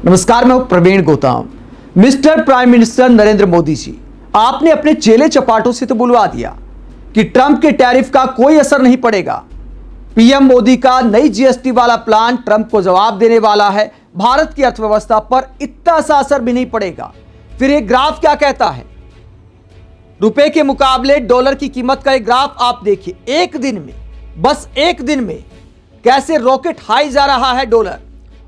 नमस्कार, मैं हूं Praveen Gautam. Mister prime minister Narendra Modi ji, आपने अपने चेले चपाटों से तो बुलवा दिया कि ट्रंप के टैरिफ का कोई असर नहीं पड़ेगा। पीएम मोदी का नई जीएसटी वाला प्लान ट्रंप को जवाब देने वाला है। भारत की अर्थव्यवस्था पर इतना सा असर भी नहीं पड़ेगा। फिर एक ग्राफ क्या कहता है? रुपए के मुकाबले डॉलर की कीमत का एक ग्राफ आप देखिए। एक दिन में, बस एक दिन में कैसे रॉकेट हाई जा रहा है डॉलर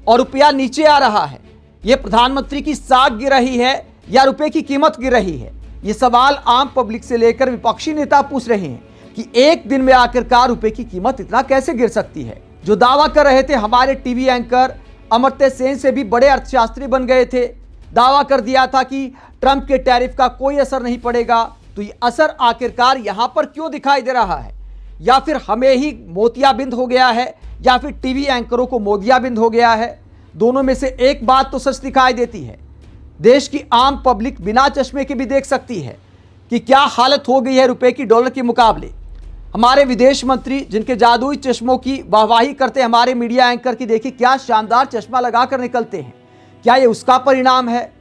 और रुपया नीचे आ रहा है। यह प्रधानमंत्री की साख गिर रही है या रुपए की कीमत गिर रही है? यह सवाल आम पब्लिक से लेकर विपक्षी नेता पूछ रहे हैं कि एक दिन में आखिरकार रुपए की कीमत इतना कैसे गिर सकती है। जो दावा कर रहे थे हमारे टीवी एंकर अमर्त्य सेन से भी बड़े अर्थशास्त्री बन गए थे, दावा कर दिया था कि ट्रंप के टैरिफ का कोई असर नहीं पड़ेगा। तो ये असर आखिरकार यहां पर क्यों दिखाई दे रहा है? या फिर हमें ही मोतियाबिंद हो गया है या फिर टीवी एंकरों को मोतियाबिंद हो गया है? दोनों में से एक बात तो सच दिखाई देती है। देश की आम पब्लिक बिना चश्मे के भी देख सकती है कि क्या हालत हो गई है रुपए की डॉलर के मुकाबले। हमारे विदेश मंत्री जिनके जादुई चश्मों की वाहवाही करते हमारे मीडिया एंकर की, देखिए क्या शानदार चश्मा लगाकर निकलते हैं। क्या ये उसका परिणाम है?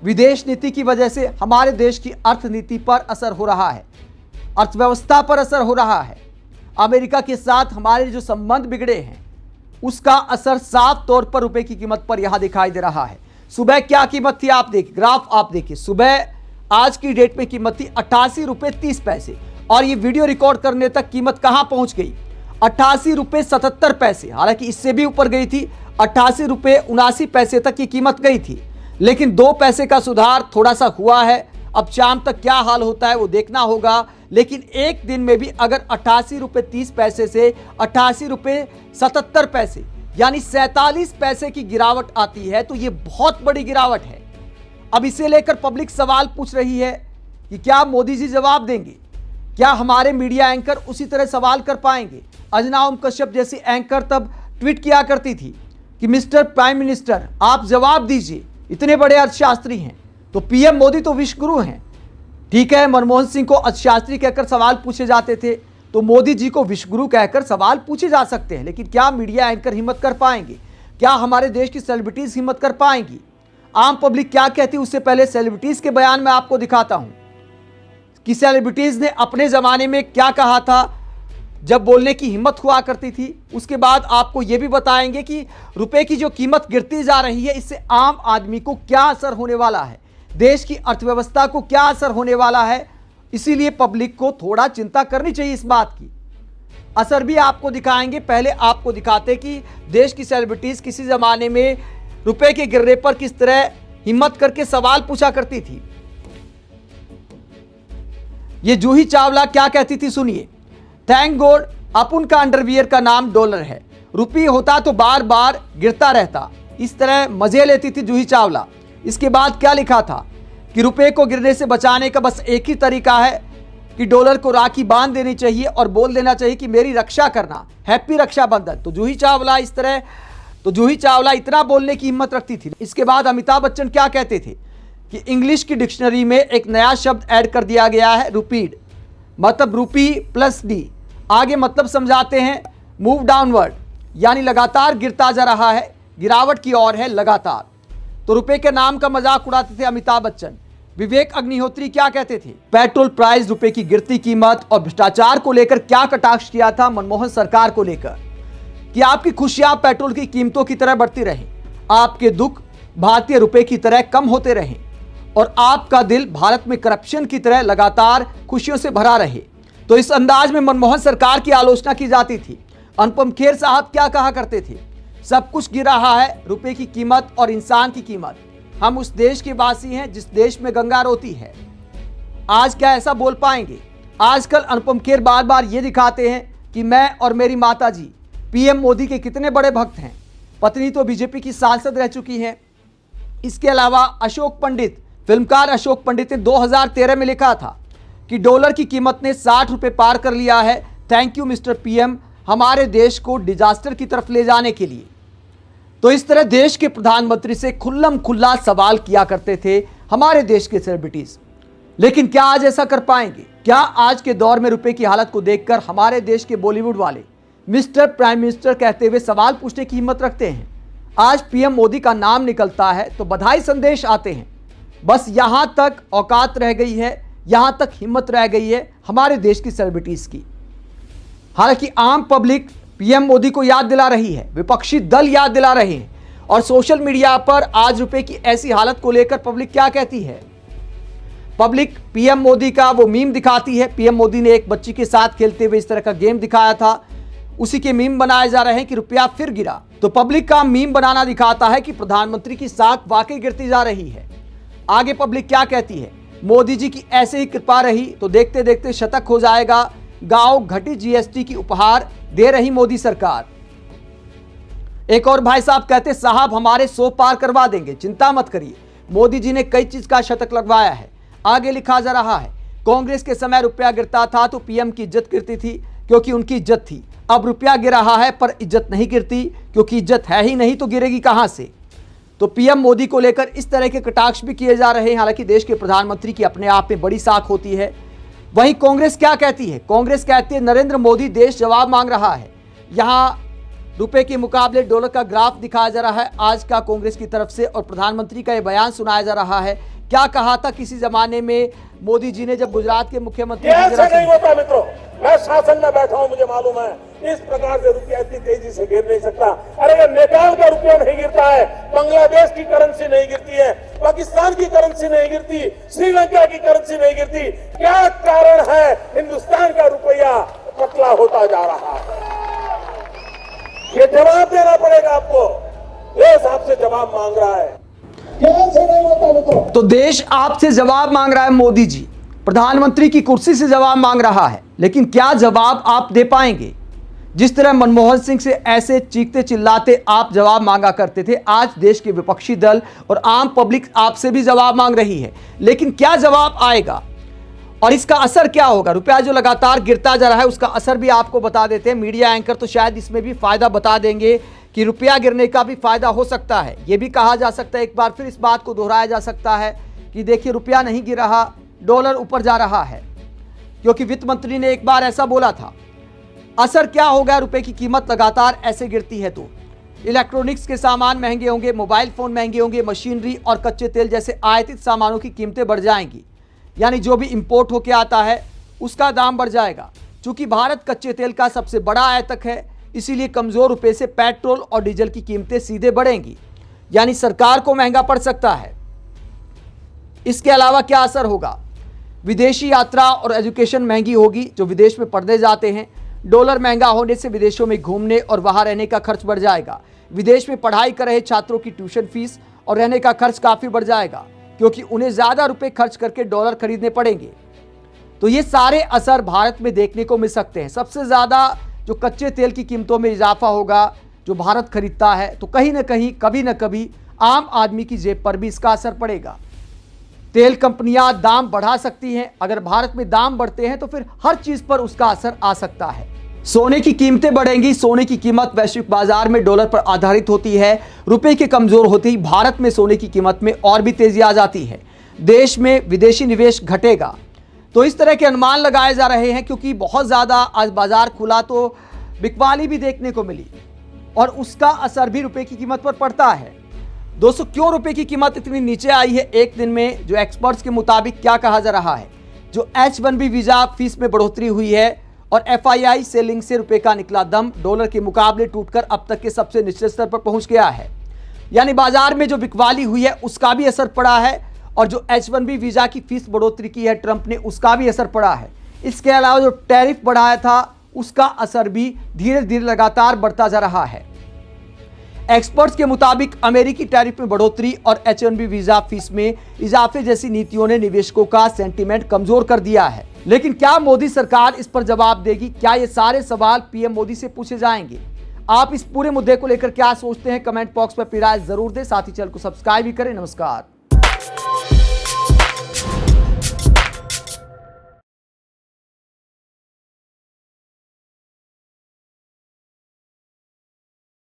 विदेश नीति की वजह से हमारे देश की अर्थनीति पर असर हो रहा है, अर्थव्यवस्था पर असर हो रहा है। अमेरिका के साथ हमारे जो संबंध बिगड़े हैं उसका असर साफ तौर पर रुपए की कीमत पर यहां दिखाई दे रहा है। सुबह क्या कीमत थी आप देखिए, ग्राफ आप देखिए। सुबह आज की डेट में कीमत थी 88 रुपए 30 पैसे और ये वीडियो रिकॉर्ड करने तक कीमत कहां पहुंच गई? 88 रुपए 77 पैसे। हालांकि इससे भी ऊपर गई थी, 88 रुपए 79 पैसे तक की कीमत गई थी। लेकिन 2 पैसे का सुधार थोड़ा सा हुआ है। अब शाम तक क्या हाल होता है वो देखना होगा। लेकिन एक दिन में भी अगर 88 रुपए 30 पैसे से 88 रुपए 77 पैसे यानी 47 पैसे की गिरावट आती है तो ये बहुत बड़ी गिरावट है। अब इसे लेकर पब्लिक सवाल पूछ रही है कि क्या मोदी जी जवाब देंगे? क्या हमारे मीडिया एंकर उसी तरह सवाल कर पाएंगे? अंजना ओम कश्यप जैसी एंकर तब ट्वीट किया करती थी कि मिस्टर प्राइम मिनिस्टर आप जवाब दीजिए, इतने बड़े अर्थशास्त्री हैं। तो पीएम मोदी तो विश्वगुरु हैं। ठीक है, मनमोहन सिंह को अर्थशास्त्री कहकर सवाल पूछे जाते थे, तो मोदी जी को विश्वगुरु कहकर सवाल पूछे जा सकते हैं। लेकिन क्या मीडिया एंकर हिम्मत कर पाएंगे? क्या हमारे देश की सेलिब्रिटीज हिम्मत कर पाएंगी? आम पब्लिक क्या कहती है उससे पहले सेलिब्रिटीज के बयान में आपको दिखाता हूं कि सेलिब्रिटीज ने अपने जमाने में क्या कहा था जब बोलने की हिम्मत हुआ करती थी। उसके बाद आपको यह भी बताएंगे कि रुपए की जो कीमत गिरती जा रही है इससे आम आदमी को क्या असर होने वाला है, देश की अर्थव्यवस्था को क्या असर होने वाला है। इसीलिए पब्लिक को थोड़ा चिंता करनी चाहिए इस बात की। असर भी आपको दिखाएंगे। पहले आपको दिखाते कि देश की सेलिब्रिटीज किसी जमाने में रुपए के गिरने पर किस तरह हिम्मत करके सवाल पूछा करती थी। ये जूही चावला क्या कहती थी सुनिए। थैंक गॉड अपुन का अंडरवियर का नाम डॉलर है, रुपये होता तो बार बार गिरता रहता। इस तरह मजे लेती थी जूही चावला। इसके बाद क्या लिखा था कि रुपए को गिरने से बचाने का बस एक ही तरीका है कि डॉलर को राखी बांध देनी चाहिए और बोल देना चाहिए कि मेरी रक्षा करना, हैप्पी रक्षाबंधन। तो जूही चावला इस तरह, तो जूही चावला इतना बोलने की हिम्मत रखती थी। इसके बाद अमिताभ बच्चन क्या कहते थे कि इंग्लिश की डिक्शनरी में एक नया शब्द ऐड कर दिया गया है, रुपीड, मतलब रुपी प्लस डी। आगे मतलब समझाते हैं, मूव डाउनवर्ड, यानी लगातार गिरता जा रहा है, गिरावट की ओर है लगातार। तो रुपए के नाम का मजाक उड़ाते थे अमिताभ बच्चन। विवेक अग्निहोत्री क्या कहते थे? पेट्रोल प्राइस, रुपए की गिरती कीमत और भ्रष्टाचार को लेकर क्या कटाक्ष किया था मनमोहन सरकार को लेकर कि आपकी खुशियां पेट्रोल की कीमतों की तरह बढ़ती रहें, आपके दुख भारतीय रुपए की तरह कम होते रहें और आपका दिल भारत में करप्शन की तरह लगातार खुशियों से भरा रहे। तो इस अंदाज में मनमोहन सरकार की आलोचना की जाती थी। अनुपम खेर साहब क्या कहा करते थे? सब कुछ गिर रहा है, रुपए की कीमत और इंसान की कीमत। हम उस देश के वासी हैं जिस देश में गंगा रोती है। आज क्या ऐसा बोल पाएंगे? आजकल अनुपम खेर बार बार ये दिखाते हैं कि मैं और मेरी माता जी पीएम मोदी के कितने बड़े भक्त हैं। पत्नी तो बीजेपी की सांसद रह चुकी हैं। इसके अलावा अशोक पंडित, फिल्मकार अशोक पंडित ने 2013 में लिखा था कि डॉलर की कीमत ने 60 रुपए पार कर लिया है। थैंक यू मिस्टर पीएम, हमारे देश को डिजास्टर की तरफ ले जाने के लिए। तो इस तरह देश के प्रधानमंत्री से खुल्लम खुल्ला सवाल किया करते थे हमारे देश के सेलिब्रिटीज। लेकिन क्या आज ऐसा कर पाएंगे? क्या आज के दौर में रुपए की हालत को देखकर हमारे देश के बॉलीवुड वाले मिस्टर प्राइम मिनिस्टर कहते हुए सवाल पूछने की हिम्मत रखते हैं? आज पीएम मोदी का नाम निकलता है तो बधाई संदेश आते हैं। बस यहां तक औकात रह गई है, यहां तक हिम्मत रह गई है हमारे देश की सेलिब्रिटीज की। हालांकि आम पब्लिक पीएम मोदी को याद दिला रही है, विपक्षी दल याद दिला रहे हैं, और सोशल मीडिया पर आज रुपए की ऐसी हालत को लेकर पब्लिक क्या कहती है। पब्लिक पीएम मोदी का वो मीम दिखाती है। पीएम मोदी ने एक बच्ची के साथ खेलते हुए इस तरह का गेम दिखाया था, उसी के मीम बनाए जा रहे हैं कि रुपया फिर गिरा। तो पब्लिक का मीम बनाना दिखाता है कि प्रधानमंत्री की साख वाकई गिरती जा रही है। आगे पब्लिक क्या कहती है, मोदी जी की ऐसे ही कृपा रही तो देखते देखते शतक हो जाएगा, गांव घटी जीएसटी की उपहार दे रही मोदी सरकार। एक और भाई साहब कहते, साहब हमारे 100 पार करवा देंगे, चिंता मत करिए, मोदी जी ने कई चीज का शतक लगवाया है। आगे लिखा जा रहा है, कांग्रेस के समय रुपया गिरता था तो पीएम की इज्जत गिरती थी क्योंकि उनकी इज्जत थी। अब रुपया गिर रहा है पर इज्जत नहीं गिरती क्योंकि इज्जत है ही नहीं तो गिरेगी कहां से। तो पीएम मोदी को लेकर इस तरह के कटाक्ष भी किए जा रहे हैं। हालांकि देश के प्रधानमंत्री की अपने आप में बड़ी साख होती है। वहीं कांग्रेस क्या कहती है, कांग्रेस कहती है नरेंद्र मोदी देश जवाब मांग रहा है। यहां रुपए के मुकाबले डॉलर का ग्राफ दिखाया जा रहा है आज का कांग्रेस की तरफ से, और प्रधानमंत्री का यह बयान सुनाया जा रहा है। क्या कहा था किसी जमाने में मोदी जी ने जब गुजरात के मुख्यमंत्री नहीं होता मित्रों, मैं शासन में बैठा हूं, मुझे मालूम है इस प्रकार से रुपया इतनी तेजी से गिर नहीं सकता। अरे अगर नेपाल का रुपया नहीं गिरता है, बांग्लादेश की करेंसी नहीं गिरती है, पाकिस्तान की करेंसी नहीं गिरती, श्रीलंका की करेंसी नहीं गिरती, क्या कारण है हिंदुस्तान का रुपया पतला होता जा रहा है? ये जवाब देना पड़ेगा आपको। देश आपसे जवाब मांग रहा है, कैसे नहीं होता मित्रों। तो देश आपसे जवाब मांग रहा है, मोदी जी प्रधानमंत्री की कुर्सी से जवाब मांग रहा है, लेकिन क्या जवाब आप दे पाएंगे? जिस तरह मनमोहन सिंह से ऐसे चीखते चिल्लाते आप जवाब मांगा करते थे, आज देश के विपक्षी दल और आम पब्लिक आपसे भी जवाब मांग रही है, लेकिन क्या जवाब आएगा और इसका असर क्या होगा? रुपया जो लगातार गिरता जा रहा है उसका असर भी आपको बता देते हैं। मीडिया एंकर तो शायद इसमें भी फायदा बता देंगे कि रुपया गिरने का भी फायदा हो सकता है। यह भी कहा जा सकता है, एक बार फिर इस बात को दोहराया जा सकता है कि देखिए रुपया नहीं गिर रहा, डॉलर ऊपर जा रहा है, क्योंकि वित्त मंत्री ने एक बार ऐसा बोला था। असर क्या होगा रुपए की कीमत लगातार ऐसे गिरती है तो? इलेक्ट्रॉनिक्स के सामान महंगे होंगे, मोबाइल फोन महंगे होंगे, मशीनरी और कच्चे तेल जैसे आयातित सामानों की कीमतें बढ़ जाएंगी, यानी जो भी इंपोर्ट होकर आता है उसका दाम बढ़ जाएगा। चूंकि भारत कच्चे तेल का सबसे बड़ा आयातक है, इसीलिए कमजोर रुपए से पेट्रोल और डीजल की कीमतें सीधे बढ़ेंगी, यानी सरकार को महंगा पड़ सकता है। इसके अलावा क्या असर होगा? विदेशी यात्रा और एजुकेशन महंगी होगी, जो विदेश में पढ़ने जाते हैं। डॉलर महंगा होने से विदेशों में घूमने और वहां रहने का खर्च बढ़ जाएगा। विदेश में पढ़ाई कर रहे छात्रों की ट्यूशन फीस और रहने का खर्च काफी बढ़ जाएगा, क्योंकि उन्हें ज्यादा रुपए खर्च करके डॉलर खरीदने पड़ेंगे। तो ये सारे असर भारत में देखने को मिल सकते हैं। सबसे ज्यादा जो कच्चे तेल की कीमतों में इजाफा होगा जो भारत खरीदता है, तो कहीं ना कहीं कभी ना कभी आम आदमी की जेब पर भी इसका असर पड़ेगा। तेल कंपनियां दाम बढ़ा सकती हैं, अगर भारत में दाम बढ़ते हैं तो फिर हर चीज पर उसका असर आ सकता है। सोने की कीमतें बढ़ेंगी। सोने की कीमत वैश्विक बाजार में डॉलर पर आधारित होती है। रुपए के कमजोर होते ही भारत में सोने की कीमत में और भी तेजी आ जाती है। देश में विदेशी निवेश घटेगा। तो इस तरह के अनुमान लगाए जा रहे हैं, क्योंकि बहुत ज्यादा आज बाजार खुला तो बिकवाली भी देखने को मिली और उसका असर भी रुपए की कीमत पर पड़ता है। दोस्तों, क्यों रुपए की कीमत इतनी नीचे आई है एक दिन में? जो एक्सपर्ट्स के मुताबिक क्या कहा जा रहा है, जो H1B वीजा फीस में बढ़ोतरी हुई है और FII सेलिंग से रुपए का निकला दम डॉलर के मुकाबले टूटकर अब तक के सबसे निचले स्तर पर पहुंच गया है। यानी बाजार में जो बिकवाली हुई है उसका भी असर पड़ा है, और जो H1B वीजा की फीस बढ़ोतरी की है ट्रंप ने, उसका भी असर पड़ा है। इसके अलावा जो टैरिफ बढ़ाया था उसका असर भी धीरे धीरे लगातार बढ़ता जा रहा है। एक्सपर्ट्स के मुताबिक अमेरिकी टैरिफ में बढ़ोतरी और H1B वीजा फीस में इजाफे जैसी नीतियों ने निवेशकों का सेंटीमेंट कमजोर कर दिया है। लेकिन क्या मोदी सरकार इस पर जवाब देगी? क्या ये सारे सवाल पीएम मोदी से पूछे जाएंगे? आप इस पूरे मुद्दे को लेकर क्या सोचते हैं? कमेंट बॉक्स में अपनी राय जरूर दें। साथ ही चैनल को सब्सक्राइब भी करें। नमस्कार।